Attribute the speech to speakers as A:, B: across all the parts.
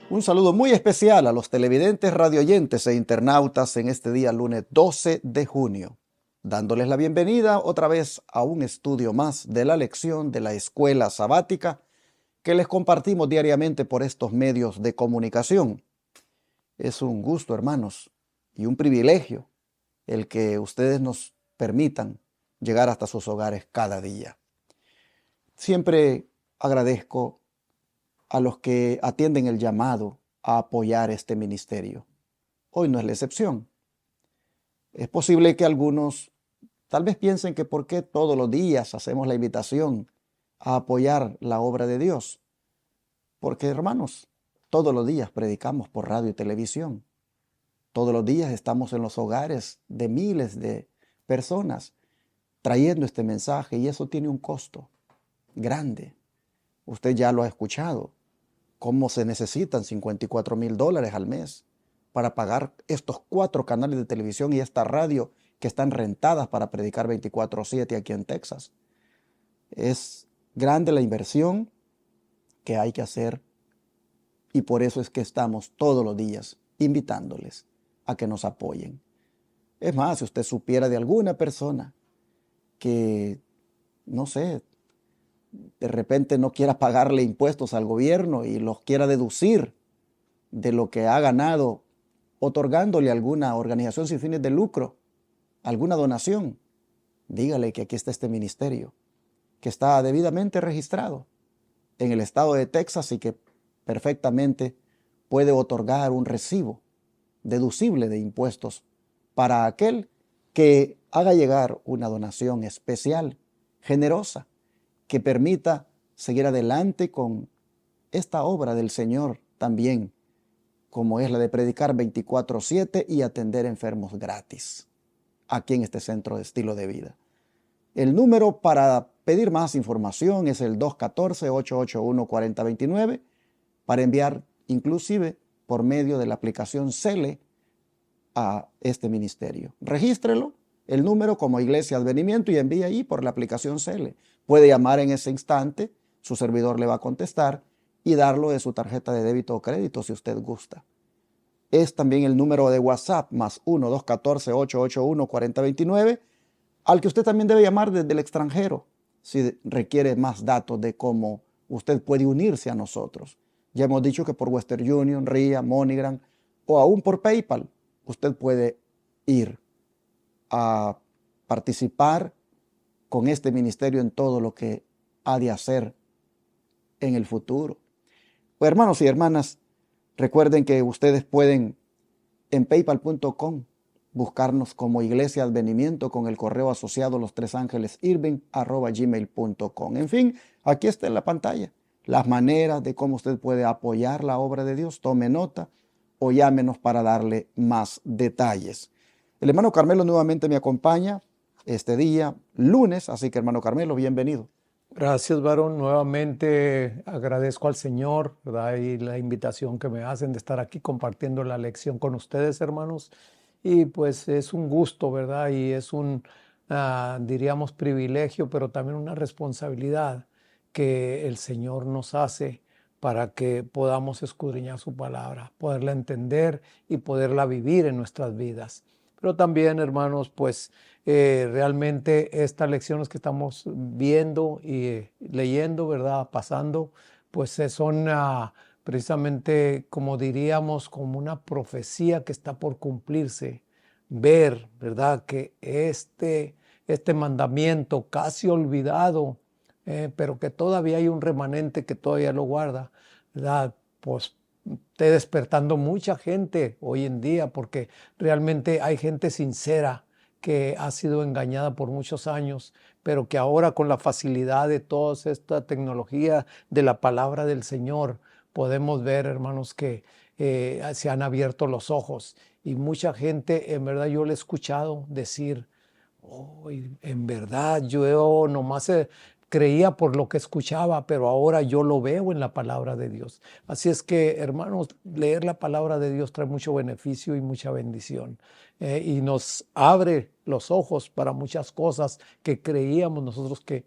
A: Un saludo muy especial a los televidentes, radioyentes e internautas en este día lunes 12 de junio, dándoles la bienvenida otra vez a un estudio más de la lección de la escuela sabática que les compartimos diariamente por estos medios de comunicación. Es un gusto, hermanos, y un privilegio el que ustedes nos permitan llegar hasta sus hogares cada día. Siempre agradezco a los que atienden el llamado a apoyar este ministerio. Hoy no es la excepción. Es posible que algunos tal vez piensen que por qué todos los días hacemos la invitación a apoyar la obra de Dios. Porque, hermanos, todos los días predicamos por radio y televisión. Todos los días estamos en los hogares de miles de personas trayendo este mensaje y eso tiene un costo grande. Usted ya lo ha escuchado, cómo se necesitan $54,000 al mes para pagar estos 4 canales de televisión y esta radio que están rentadas para predicar 24/7 aquí en Texas. Es grande la inversión que hay que hacer y por eso es que estamos todos los días invitándoles a que nos apoyen. Es más, si usted supiera de alguna persona que, no sé, de repente no quiera pagarle impuestos al gobierno y los quiera deducir de lo que ha ganado, otorgándole a alguna organización sin fines de lucro, alguna donación, dígale que aquí está este ministerio, que está debidamente registrado en el estado de Texas y que perfectamente puede otorgar un recibo deducible de impuestos para aquel que haga llegar una donación especial, generosa, que permita seguir adelante con esta obra del Señor también, como es la de predicar 24/7 y atender enfermos gratis aquí en este centro de estilo de vida. El número para pedir más información es el 214-881-4029 para enviar inclusive por medio de la aplicación Cele a este ministerio. Regístrelo, el número como Iglesia Advenimiento y envíe ahí por la aplicación Cele. Puede llamar en ese instante, su servidor le va a contestar y darlo de su tarjeta de débito o crédito si usted gusta. Es también el número de WhatsApp más 1-214-881-4029 al que usted también debe llamar desde el extranjero si requiere más datos de cómo usted puede unirse a nosotros. Ya hemos dicho que por Western Union, RIA, MoneyGram o aún por PayPal usted puede ir a participar con este ministerio en todo lo que ha de hacer en el futuro. Pues hermanos y hermanas, recuerden que ustedes pueden en paypal.com buscarnos como Iglesia Advenimiento con el correo asociado lostresangelesirving@gmail.com. En fin, aquí está en la pantalla las maneras de cómo usted puede apoyar la obra de Dios. Tome nota o llámenos para darle más detalles. El hermano Carmelo nuevamente me acompaña este día, lunes, así que hermano Carmelo, bienvenido.
B: Gracias, varón. Nuevamente agradezco al Señor, ¿verdad? Y la invitación que me hacen de estar aquí compartiendo la lección con ustedes, hermanos. Y pues es un gusto, ¿verdad? Y es un, diríamos, privilegio, pero también una responsabilidad que el Señor nos hace para que podamos escudriñar su palabra, poderla entender y poderla vivir en nuestras vidas. Pero también, hermanos, pues realmente estas lecciones que estamos viendo y leyendo, ¿verdad? Pasando, pues son precisamente, como diríamos, como una profecía que está por cumplirse. Ver, ¿verdad? Que este mandamiento casi olvidado, pero que todavía hay un remanente que todavía lo guarda, ¿verdad? Pues esté despertando mucha gente hoy en día, porque realmente hay gente sincera que ha sido engañada por muchos años, pero que ahora con la facilidad de toda esta tecnología de la palabra del Señor, podemos ver, hermanos, que se han abierto los ojos. Y mucha gente, en verdad, yo le he escuchado decir, oh, en verdad, yo nomás creía por lo que escuchaba, pero ahora yo lo veo en la palabra de Dios. Así es que, hermanos, leer la palabra de Dios trae mucho beneficio y mucha bendición. Y nos abre los ojos para muchas cosas que creíamos nosotros que,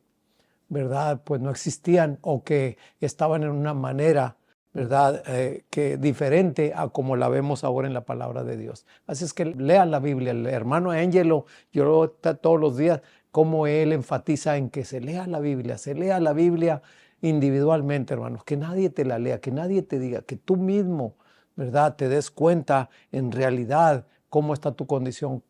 B: ¿verdad? Pues no existían o que estaban en una manera ¿verdad? Que diferente a como la vemos ahora en la palabra de Dios. Así es que lean la Biblia. El hermano Angelo, yo lo veo todos los días, cómo él enfatiza en que se lea la Biblia individualmente, hermanos, que nadie te la lea, que nadie te diga, que tú mismo, ¿verdad? Te des cuenta en realidad cómo está tu condición,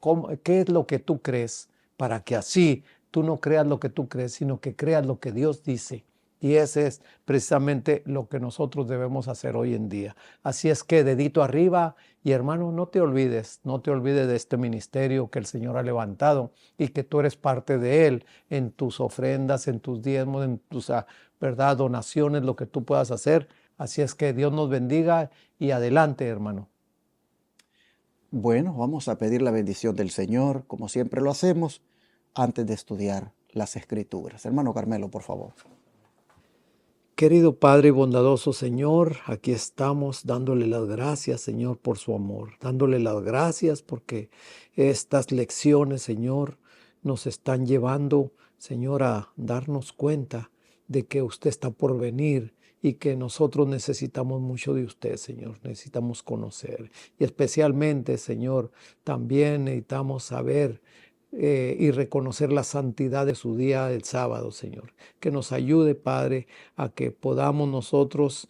B: qué es lo que tú crees, para que así tú no creas lo que tú crees, sino que creas lo que Dios dice. Y ese es precisamente lo que nosotros debemos hacer hoy en día. Así es que dedito arriba y hermano, no te olvides de este ministerio que el Señor ha levantado y que tú eres parte de él en tus ofrendas, en tus diezmos, en tus ¿verdad? Donaciones, lo que tú puedas hacer. Así es que Dios nos bendiga y adelante, hermano.
A: Bueno, vamos a pedir la bendición del Señor, como siempre lo hacemos, antes de estudiar las Escrituras. Hermano Carmelo, por favor.
B: Querido Padre bondadoso Señor, aquí estamos dándole las gracias, Señor, por su amor, dándole las gracias porque estas lecciones, Señor, nos están llevando, Señor, a darnos cuenta de que usted está por venir y que nosotros necesitamos mucho de usted, Señor, necesitamos conocer. Y especialmente, Señor, también necesitamos saber y reconocer la santidad de su día del sábado, Señor. Que nos ayude, Padre, a que podamos nosotros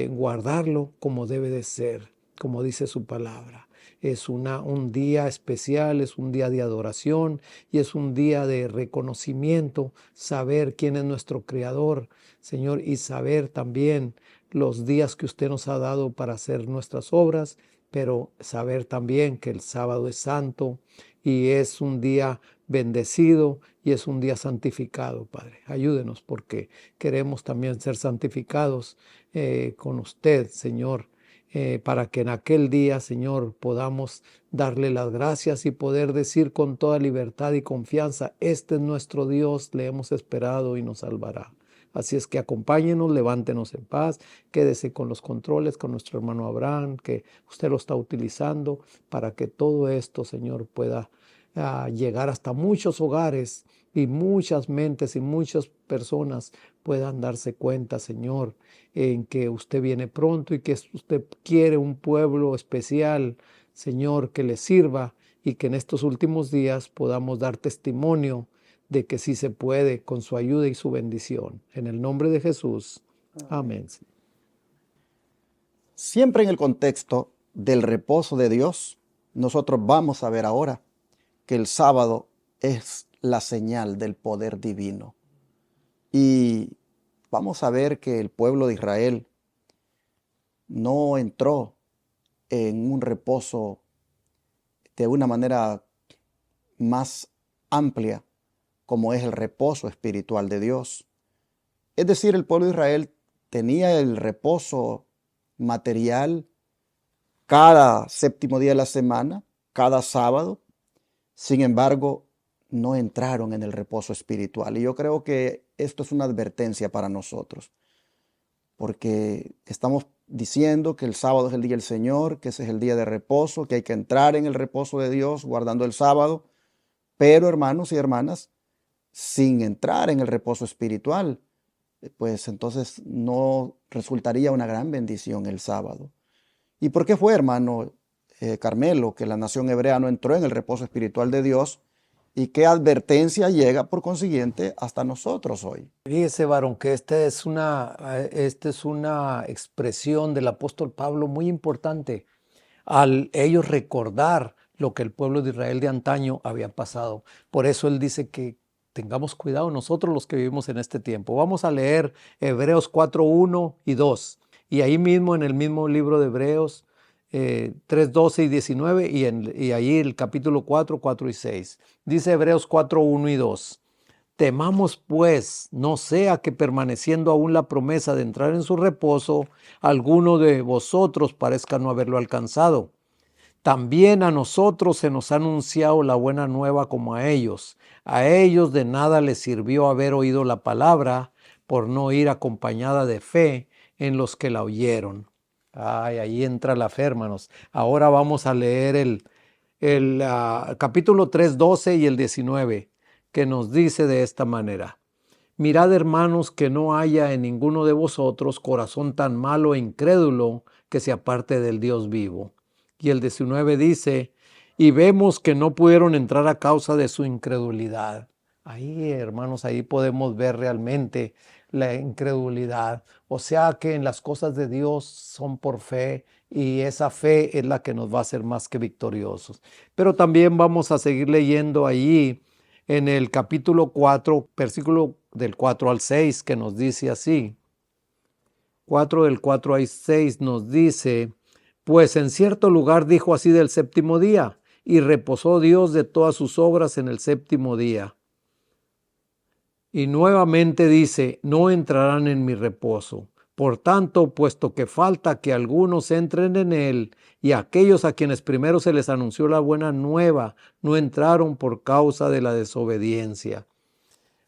B: guardarlo como debe de ser, como dice su palabra. Es un día especial, es un día de adoración y es un día de reconocimiento, saber quién es nuestro Creador, Señor, y saber también los días que usted nos ha dado para hacer nuestras obras, pero saber también que el sábado es santo y es un día bendecido y es un día santificado, Padre. Ayúdenos porque queremos también ser santificados con usted, Señor, para que en aquel día, Señor, podamos darle las gracias y poder decir con toda libertad y confianza, este es nuestro Dios, le hemos esperado y nos salvará. Así es que acompáñenos, levántenos en paz, quédese con los controles, con nuestro hermano Abraham, que usted lo está utilizando para que todo esto, Señor, pueda llegar hasta muchos hogares y muchas mentes y muchas personas puedan darse cuenta, Señor, en que usted viene pronto y que usted quiere un pueblo especial, Señor, que le sirva y que en estos últimos días podamos dar testimonio de que sí se puede con su ayuda y su bendición. En el nombre de Jesús. Amén.
A: Siempre en el contexto del reposo de Dios, nosotros vamos a ver ahora que el sábado es la señal del poder divino. Y vamos a ver que el pueblo de Israel no entró en un reposo de una manera más amplia como es el reposo espiritual de Dios. Es decir, el pueblo de Israel tenía el reposo material cada séptimo día de la semana, cada sábado. Sin embargo, no entraron en el reposo espiritual. Y yo creo que esto es una advertencia para nosotros, porque estamos diciendo que el sábado es el día del Señor, que ese es el día de reposo, que hay que entrar en el reposo de Dios guardando el sábado. Pero, hermanos y hermanas, sin entrar en el reposo espiritual, pues entonces no resultaría una gran bendición el sábado. ¿Y por qué fue, hermano Carmelo, que la nación hebrea no entró en el reposo espiritual de Dios? ¿Y qué advertencia llega por consiguiente hasta nosotros hoy?
B: Fíjese, varón, que esta es una expresión del apóstol Pablo muy importante al ellos recordar lo que el pueblo de Israel de antaño había pasado. Por eso él dice que tengamos cuidado nosotros los que vivimos en este tiempo. Vamos a leer Hebreos 4, 1 y 2. Y ahí mismo en el mismo libro de Hebreos 3, 12 y 19 y ahí el capítulo 4, 4 y 6. Dice Hebreos 4, 1 y 2. Temamos pues, no sea que permaneciendo aún la promesa de entrar en su reposo, alguno de vosotros parezca no haberlo alcanzado. También a nosotros se nos ha anunciado la buena nueva como a ellos. A ellos de nada les sirvió haber oído la palabra por no ir acompañada de fe en los que la oyeron. Ay, ahí entra la fe, hermanos. Ahora vamos a leer el capítulo 3, 12 y el 19, que nos dice de esta manera. Mirad, hermanos, que no haya en ninguno de vosotros corazón tan malo e incrédulo que se aparte del Dios vivo. Y el 19 dice, y vemos que no pudieron entrar a causa de su incredulidad. Ahí, hermanos, ahí podemos ver realmente la incredulidad. O sea que en las cosas de Dios son por fe y esa fe es la que nos va a hacer más que victoriosos. Pero también vamos a seguir leyendo allí en el capítulo 4, versículo del 4 al 6, que nos dice así. 4 del 4 al 6 nos dice, pues en cierto lugar dijo así del séptimo día, y reposó Dios de todas sus obras en el séptimo día. Y nuevamente dice, no entrarán en mi reposo. Por tanto, puesto que falta que algunos entren en él, y aquellos a quienes primero se les anunció la buena nueva, no entraron por causa de la desobediencia.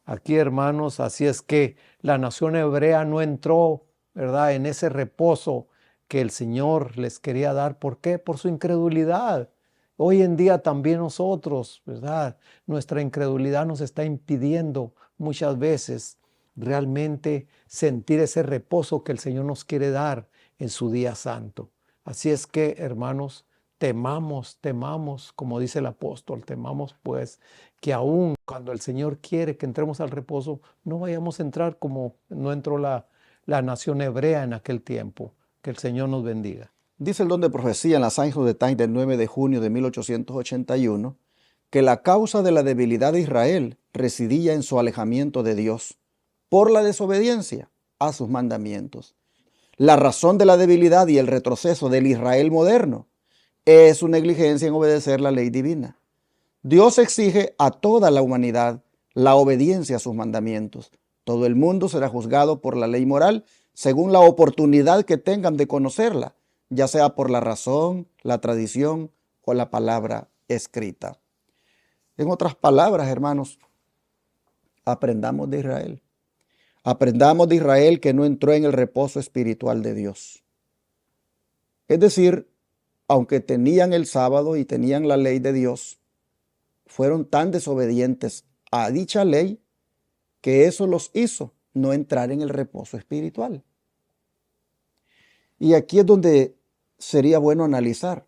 B: Aquí, hermanos, así es que la nación hebrea no entró, ¿verdad?, en ese reposo que el Señor les quería dar. ¿Por qué? Por su incredulidad. Hoy en día también nosotros, ¿verdad? Nuestra incredulidad nos está impidiendo muchas veces realmente sentir ese reposo que el Señor nos quiere dar en su día santo. Así es que, hermanos, temamos, como dice el apóstol, temamos pues que aún cuando el Señor quiere que entremos al reposo, no vayamos a entrar como no entró la nación hebrea en aquel tiempo. Que el Señor nos bendiga.
A: Dice el don de profecía en la Signs of the Times del 9 de junio de 1881 que la causa de la debilidad de Israel residía en su alejamiento de Dios por la desobediencia a sus mandamientos. La razón de la debilidad y el retroceso del Israel moderno es su negligencia en obedecer la ley divina. Dios exige a toda la humanidad la obediencia a sus mandamientos. Todo el mundo será juzgado por la ley moral según la oportunidad que tengan de conocerla, ya sea por la razón, la tradición o la palabra escrita. En otras palabras, hermanos, aprendamos de Israel. Aprendamos de Israel que no entró en el reposo espiritual de Dios. Es decir, aunque tenían el sábado y tenían la ley de Dios, fueron tan desobedientes a dicha ley que eso los hizo no entrar en el reposo espiritual. Y aquí es donde sería bueno analizar.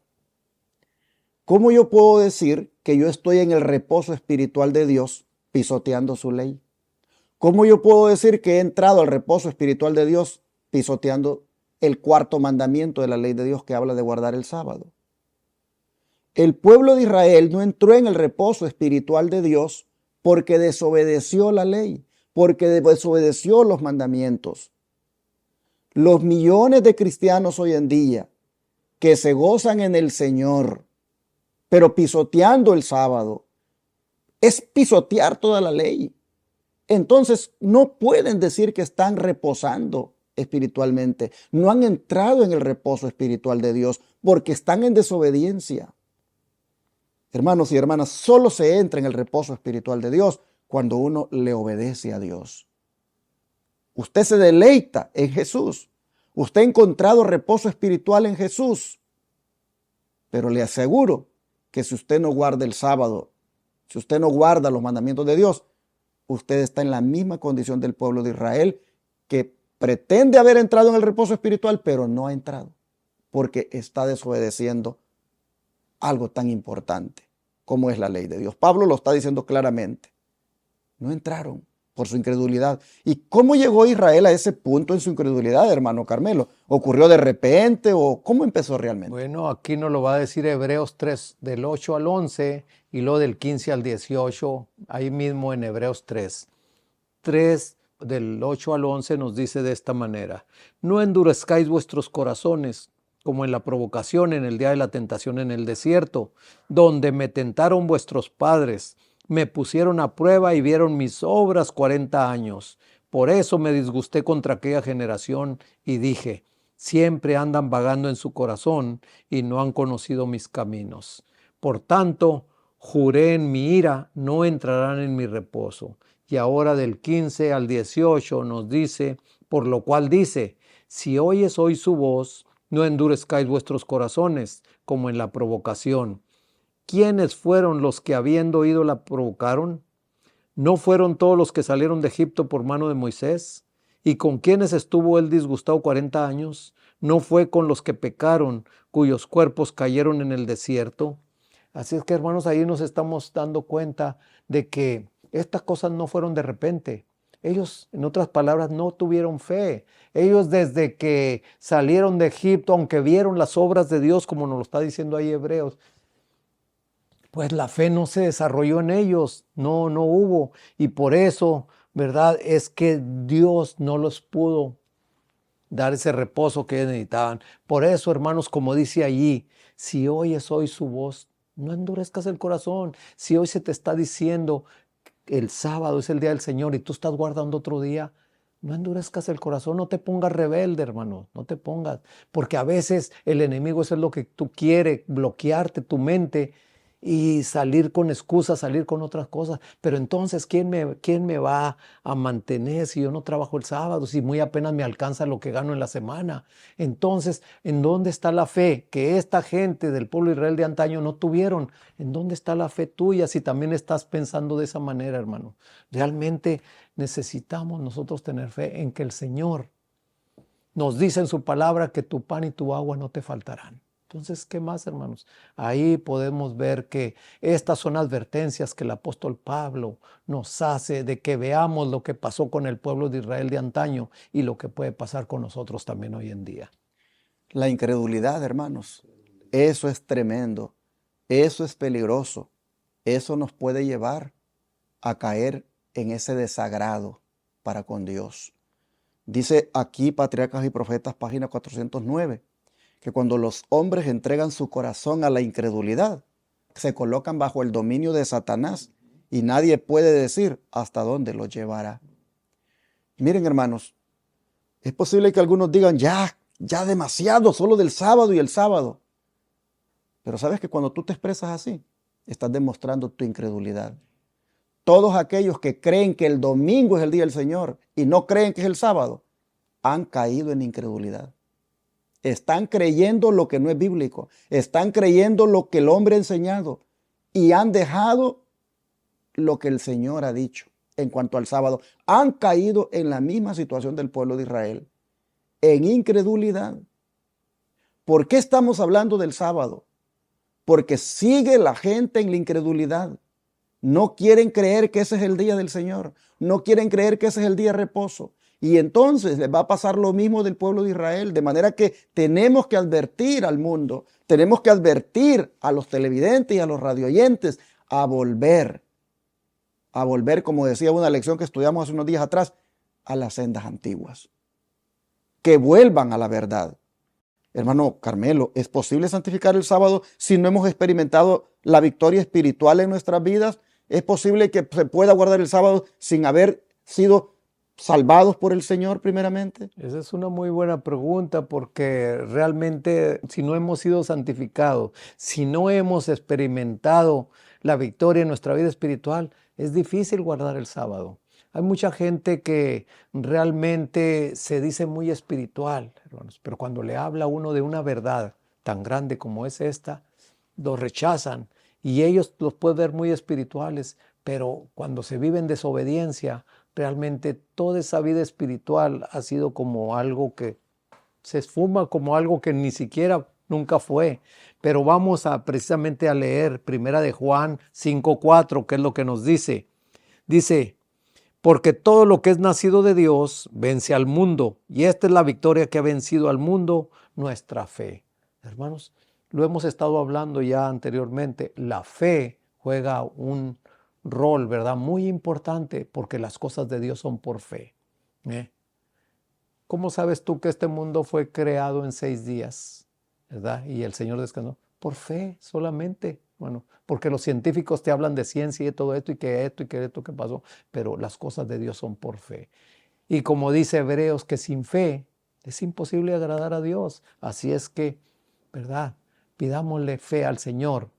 A: ¿Cómo yo puedo decir que yo estoy en el reposo espiritual de Dios pisoteando su ley? ¿Cómo yo puedo decir que he entrado al reposo espiritual de Dios pisoteando el cuarto mandamiento de la ley de Dios que habla de guardar el sábado? El pueblo de Israel no entró en el reposo espiritual de Dios porque desobedeció la ley, porque desobedeció los mandamientos. Los millones de cristianos hoy en día que se gozan en el Señor, pero pisoteando el sábado, es pisotear toda la ley. Entonces no pueden decir que están reposando espiritualmente. No han entrado en el reposo espiritual de Dios porque están en desobediencia. Hermanos y hermanas, solo se entra en el reposo espiritual de Dios cuando uno le obedece a Dios. Usted se deleita en Jesús. Usted ha encontrado reposo espiritual en Jesús. Pero le aseguro que si usted no guarda el sábado, si usted no guarda los mandamientos de Dios, usted está en la misma condición del pueblo de Israel que pretende haber entrado en el reposo espiritual, pero no ha entrado porque está desobedeciendo algo tan importante como es la ley de Dios. Pablo lo está diciendo claramente. No entraron por su incredulidad. ¿Y cómo llegó Israel a ese punto en su incredulidad, hermano Carmelo? ¿Ocurrió de repente o cómo empezó realmente?
B: Bueno, aquí nos lo va a decir Hebreos 3, del 8 al 11 y luego del 15 al 18, ahí mismo en Hebreos 3. 3 del 8 al 11 nos dice de esta manera: no endurezcáis vuestros corazones, como en la provocación en el día de la tentación en el desierto, donde me tentaron vuestros padres, me pusieron a prueba y vieron mis obras 40 años. Por eso me disgusté contra aquella generación y dije: siempre andan vagando en su corazón y no han conocido mis caminos. Por tanto, juré en mi ira, no entrarán en mi reposo. Y ahora del 15 al 18 nos dice, por lo cual dice: si oyes hoy su voz, no endurezcáis vuestros corazones, como en la provocación. ¿Quiénes fueron los que habiendo oído la provocaron? ¿No fueron todos los que salieron de Egipto por mano de Moisés? ¿Y con quienes estuvo él disgustado 40 años? ¿No fue con los que pecaron, cuyos cuerpos cayeron en el desierto? Así es que, hermanos, ahí nos estamos dando cuenta de que estas cosas no fueron de repente. Ellos, en otras palabras, no tuvieron fe. Ellos desde que salieron de Egipto, aunque vieron las obras de Dios, como nos lo está diciendo ahí Hebreos, pues la fe no se desarrolló en ellos, no hubo. Y por eso, ¿verdad? Es que Dios no los pudo dar ese reposo que ellos necesitaban. Por eso, hermanos, como dice allí, si oyes hoy su voz, no endurezcas el corazón. Si hoy se te está diciendo el sábado es el día del Señor y tú estás guardando otro día, no endurezcas el corazón, no te pongas rebelde, hermano, no te pongas, porque a veces el enemigo eso es lo que tú quieres, bloquearte tu mente y salir con excusas, salir con otras cosas. Pero entonces, ¿quién me va a mantener si yo no trabajo el sábado, si muy apenas me alcanza lo que gano en la semana? Entonces, ¿en dónde está la fe que esta gente del pueblo de Israel de antaño no tuvieron? ¿En dónde está la fe tuya si también estás pensando de esa manera, hermano? Realmente necesitamos nosotros tener fe en que el Señor nos dice en su palabra que tu pan y tu agua no te faltarán. Entonces, ¿qué más, hermanos? Ahí podemos ver que estas son advertencias que el apóstol Pablo nos hace de que veamos lo que pasó con el pueblo de Israel de antaño y lo que puede pasar con nosotros también hoy en día.
A: La incredulidad, hermanos, eso es tremendo, eso es peligroso, eso nos puede llevar a caer en ese desagrado para con Dios. Dice aquí Patriarcas y Profetas, página 409, que cuando los hombres entregan su corazón a la incredulidad, se colocan bajo el dominio de Satanás y nadie puede decir hasta dónde los llevará. Miren, hermanos, es posible que algunos digan, ya demasiado, solo del sábado y el sábado. Pero sabes que cuando tú te expresas así, estás demostrando tu incredulidad. Todos aquellos que creen que el domingo es el día del Señor y no creen que es el sábado, han caído en incredulidad. Están creyendo lo que no es bíblico. Están creyendo lo que el hombre ha enseñado y han dejado lo que el Señor ha dicho en cuanto al sábado. Han caído en la misma situación del pueblo de Israel, en incredulidad. ¿Por qué estamos hablando del sábado? Porque sigue la gente en la incredulidad. No quieren creer que ese es el día del Señor. No quieren creer que ese es el día de reposo. Y entonces les va a pasar lo mismo del pueblo de Israel. De manera que tenemos que advertir al mundo, tenemos que advertir a los televidentes y a los radioyentes a volver, como decía una lección que estudiamos hace unos días atrás, a las sendas antiguas. Que vuelvan a la verdad. Hermano Carmelo, ¿es posible santificar el sábado si no hemos experimentado la victoria espiritual en nuestras vidas? ¿Es posible que se pueda guardar el sábado sin haber sido salvados por el Señor primeramente?
B: Esa es una muy buena pregunta porque realmente si no hemos sido santificados, si no hemos experimentado la victoria en nuestra vida espiritual, es difícil guardar el sábado. Hay mucha gente que realmente se dice muy espiritual, hermanos, pero cuando le habla a uno de una verdad tan grande como es esta, lo rechazan y ellos los pueden ver muy espirituales, pero cuando se vive en desobediencia, realmente toda esa vida espiritual ha sido como algo que se esfuma, como algo que ni siquiera nunca fue. Pero vamos precisamente a leer Primera de Juan 5:4, que es lo que nos dice. Dice, porque todo lo que es nacido de Dios vence al mundo, y esta es la victoria que ha vencido al mundo, nuestra fe. Hermanos, lo hemos estado hablando ya anteriormente, la fe juega un rol, ¿verdad? Muy importante porque las cosas de Dios son por fe. ¿Cómo sabes tú que este mundo fue creado en 6 días, ¿verdad? Y el Señor descansó. Por fe solamente. Bueno, porque los científicos te hablan de ciencia y de todo esto y que esto que pasó, pero las cosas de Dios son por fe. Y como dice Hebreos, que sin fe es imposible agradar a Dios. Así es que, ¿verdad? Pidámosle fe al Señor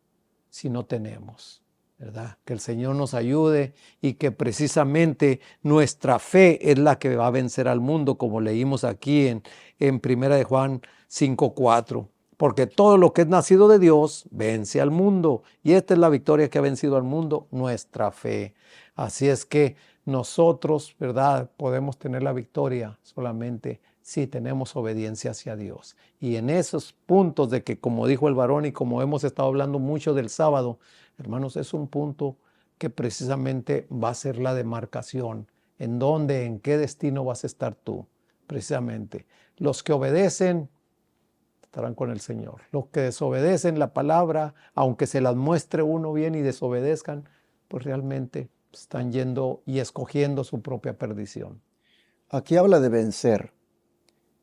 B: si no tenemos, ¿verdad? Que el Señor nos ayude y que precisamente nuestra fe es la que va a vencer al mundo, como leímos aquí en Primera de Juan 5:4. porque todo lo que es nacido de Dios vence al mundo. Y esta es la victoria que ha vencido al mundo, nuestra fe. Así es que nosotros, ¿verdad?, podemos tener la victoria solamente si tenemos obediencia hacia Dios. Y en esos puntos de que, como dijo el varón y como hemos estado hablando mucho del sábado, hermanos, es un punto que precisamente va a ser la demarcación. ¿En dónde, en qué destino vas a estar tú? Precisamente. Los que obedecen estarán con el Señor. Los que desobedecen la palabra, aunque se las muestre uno bien y desobedezcan, pues realmente están yendo y escogiendo su propia perdición.
A: Aquí habla de vencer.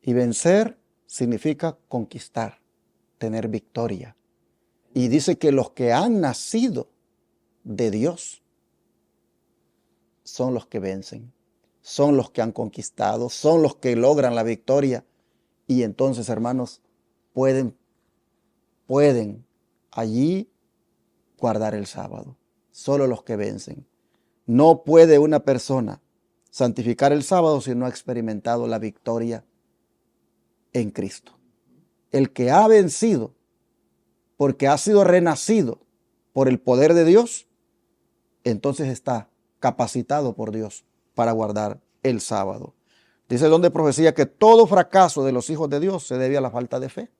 A: Y vencer significa conquistar, tener victoria. Y dice que los que han nacido de Dios son los que vencen, son los que han conquistado, son los que logran la victoria. Y entonces, hermanos, pueden allí guardar el sábado. Solo los que vencen. No puede una persona santificar el sábado si no ha experimentado la victoria en Cristo. El que ha vencido, porque ha sido renacido por el poder de Dios, entonces está capacitado por Dios para guardar el sábado. Dice el don de profecía que todo fracaso de los hijos de Dios se debe a la falta de fe.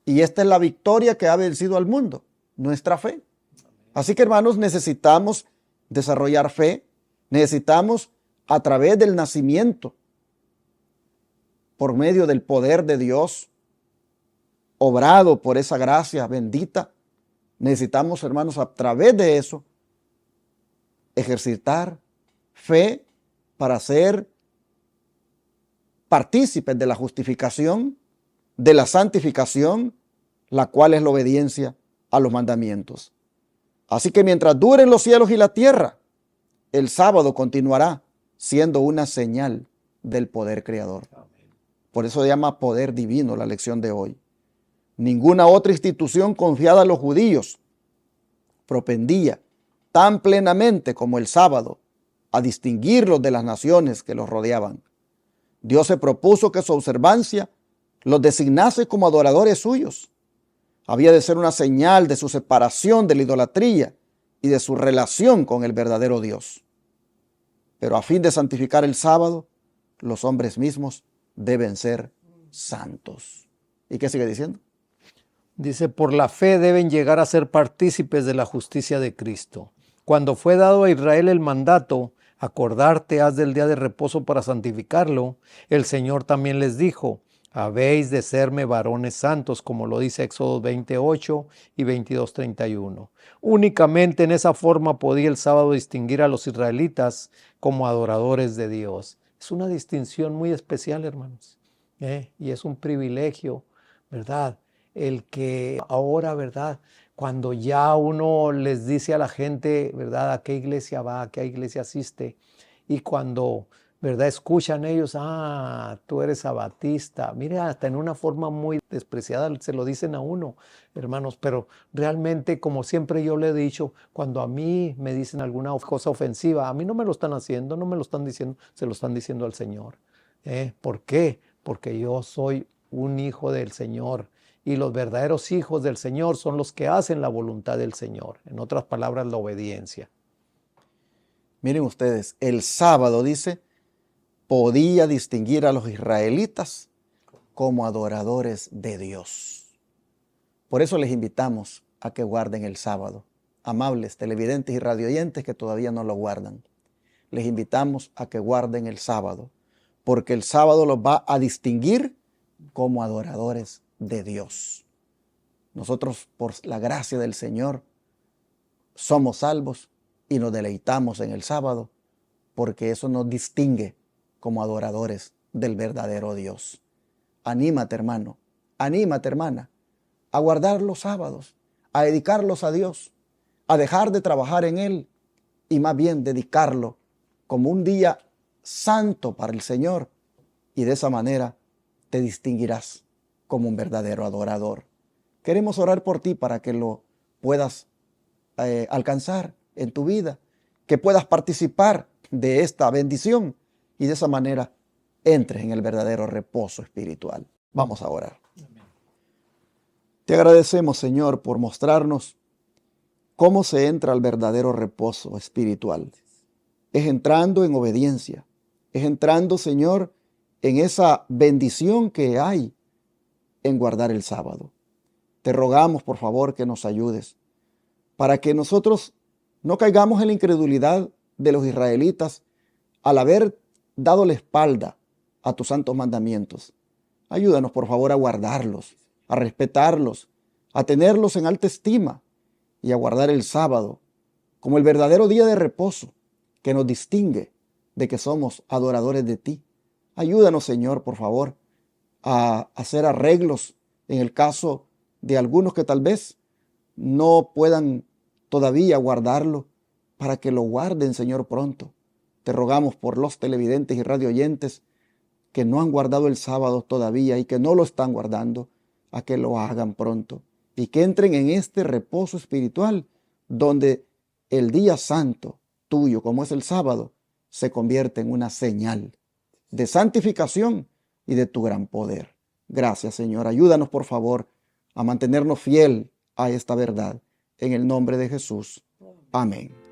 A: Y esta es la victoria que ha vencido al mundo, nuestra fe. Así que, hermanos, necesitamos desarrollar fe, necesitamos a través del nacimiento, por medio del poder de Dios, obrado por esa gracia bendita, necesitamos, hermanos, a través de eso, ejercitar fe para ser partícipes de la justificación, de la santificación, la cual es la obediencia a los mandamientos. Así que mientras duren los cielos y la tierra, el sábado continuará siendo una señal del poder creador. Por eso se llama poder divino la lección de hoy. Ninguna otra institución confiada a los judíos propendía tan plenamente como el sábado a distinguirlos de las naciones que los rodeaban. Dios se propuso que su observancia los designase como adoradores suyos. Había de ser una señal de su separación de la idolatría y de su relación con el verdadero Dios. Pero a fin de santificar el sábado, los hombres mismos deben ser santos. ¿Y qué sigue diciendo?
B: Dice, por la fe deben llegar a ser partícipes de la justicia de Cristo. Cuando fue dado a Israel el mandato, acordarte has del día de reposo para santificarlo, el Señor también les dijo, habéis de serme varones santos, como lo dice Éxodo 28 y 22:31. Únicamente en esa forma podía el sábado distinguir a los israelitas como adoradores de Dios. Es una distinción muy especial, hermanos, y es un privilegio, ¿verdad? El que ahora, ¿verdad?, cuando ya uno les dice a la gente, ¿verdad?, a qué iglesia va, a qué iglesia asiste, y cuando, ¿verdad?, escuchan ellos, tú eres sabatista. Mire, hasta en una forma muy despreciada se lo dicen a uno, hermanos, pero realmente, como siempre yo le he dicho, cuando a mí me dicen alguna cosa ofensiva, a mí no me lo están haciendo, no me lo están diciendo, se lo están diciendo al Señor. ¿Por qué? Porque yo soy un hijo del Señor. Y los verdaderos hijos del Señor son los que hacen la voluntad del Señor. En otras palabras, la obediencia.
A: Miren ustedes, el sábado, dice, podía distinguir a los israelitas como adoradores de Dios. Por eso les invitamos a que guarden el sábado. Amables televidentes y radioyentes que todavía no lo guardan, les invitamos a que guarden el sábado, porque el sábado los va a distinguir como adoradores de Dios. Nosotros, por la gracia del Señor, somos salvos y nos deleitamos en el sábado, porque eso nos distingue como adoradores del verdadero Dios. Anímate, hermano, anímate, hermana, a guardar los sábados, a dedicarlos a Dios, a dejar de trabajar en Él y más bien dedicarlo como un día santo para el Señor, y de esa manera te distinguirás como un verdadero adorador. Queremos orar por ti para que lo puedas alcanzar en tu vida, que puedas participar de esta bendición y de esa manera entres en el verdadero reposo espiritual. Vamos a orar. Te agradecemos, Señor, por mostrarnos cómo se entra al verdadero reposo espiritual. Es entrando en obediencia. Es entrando, Señor, en esa bendición que hay en guardar el sábado. Te rogamos, por favor, que nos ayudes para que nosotros no caigamos en la incredulidad de los israelitas al haber dado la espalda a tus santos mandamientos. Ayúdanos, por favor, a guardarlos, a respetarlos, a tenerlos en alta estima y a guardar el sábado como el verdadero día de reposo que nos distingue de que somos adoradores de ti. Ayúdanos, Señor, por favor, a hacer arreglos en el caso de algunos que tal vez no puedan todavía guardarlo, para que lo guarden, Señor, pronto. Te rogamos por los televidentes y radioyentes que no han guardado el sábado todavía y que no lo están guardando, a que lo hagan pronto y que entren en este reposo espiritual donde el día santo tuyo, como es el sábado, se convierte en una señal de santificación y de tu gran poder. Gracias, Señor. Ayúdanos, por favor, a mantenernos fiel a esta verdad. En el nombre de Jesús. Amén.